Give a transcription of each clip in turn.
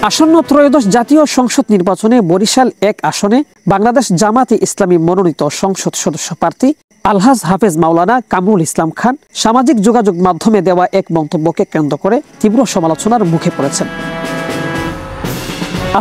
আসন্ন ত্রয়োদশ জাতীয় সংসদ নির্বাচনে বরিশাল ১ আসনে বাংলাদেশ জামাতে ইসলামী মনোনীত সংসদ সদস্য প্রার্থী আলহাজ হাফেজ মাওলানা কামরুল ইসলাম খান সামাজিক যোগাযোগ মাধ্যমে দেওয়া এক মন্তব্যকে কেন্দ্র করে তীব্র সমালোচনার মুখে পড়েছেন।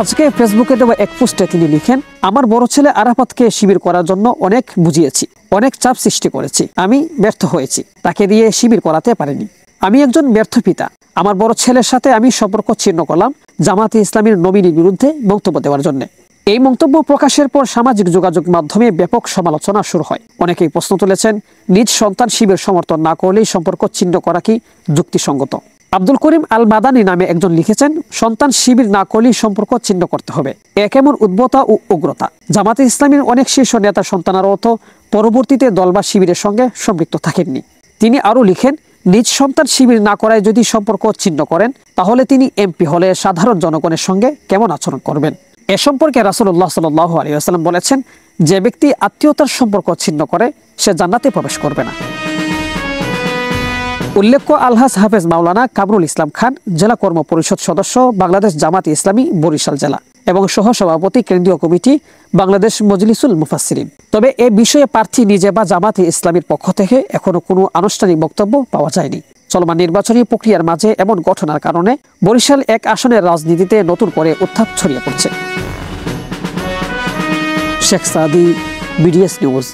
আজকে ফেসবুকে দেওয়া এক পোস্টে তিনি লিখেন, আমার বড় ছেলে আরাফাতকে শিবির করার জন্য অনেক বুঝিয়েছি, অনেক চাপ সৃষ্টি করেছি, আমি ব্যর্থ হয়েছি, তাকে দিয়ে শিবির করাতে পারিনি। আমি একজন ব্যর্থ পিতা। আমার বড় ছেলের সাথে আমি সম্পর্ক ছিন্ন করলাম জামাতে ইসলামীর নবীনের বিরুদ্ধে বক্তব্য দেওয়ার জন্য। এই মন্তব্য প্রকাশের পর সামাজিক যোগাযোগ মাধ্যমে ব্যাপক সমালোচনা শুরু হয়। অনেকেই প্রশ্ন তুলেছেন, নিজ সন্তান শিবির সমর্থন না করলেই সম্পর্ক ছিন্ন করা কি যুক্তিসঙ্গত? আব্দুল করিম আল মাদানী নামে একজন লিখেছেন, সন্তান শিবির না করলেই সম্পর্ক ছিন্ন করতে হবে। এ কেমন উদ্ভটতা ও উগ্রতা! জামাতে ইসলামীর অনেক শীর্ষ নেতা সন্তানেরও তো পরবর্তীতে দল বা শিবিরের সঙ্গে সম্পৃক্ত থাকেননি। তিনি আরও লিখেন, নিজ সন্তান শিবির না করায় যদি সম্পর্ক ছিন্ন করেন, তাহলে তিনি এমপি হলে সাধারণ জনগণের সঙ্গে কেমন আচরণ করবেন? এ সম্পর্কে রাসূলুল্লাহ সাল্লাল্লাহু আলাইহি ওয়াসাল্লাম বলেছেন, যে ব্যক্তি আত্মীয়তার সম্পর্ক ছিন্ন করে সে জান্নাতে প্রবেশ করবে না। উল্লেখ্য, আলহাজ হাফেজ মাওলানা কামরুল ইসলাম খান জেলা কর্ম পরিষদ সদস্য, বাংলাদেশ জামাতে ইসলামী বরিশাল জেলা এবং সহসভাপতি কেন্দ্রীয় কমিটি বাংলাদেশ মজলিসুল মুফাসসিরিন। তবে এ বিষয়ে প্রার্থী নিজে বা জামাতে ইসলামীর পক্ষ থেকে এখনো কোনো আনুষ্ঠানিক বক্তব্য পাওয়া যায়নি। চলমান নির্বাচনী প্রক্রিয়ার মাঝে এমন ঘটনার কারণে বরিশাল ১ আসনের রাজনীতিতে নতুন করে উত্থাপ ছড়িয়ে পড়ছে। শেখ সাদি, বিডিএস নিউজ।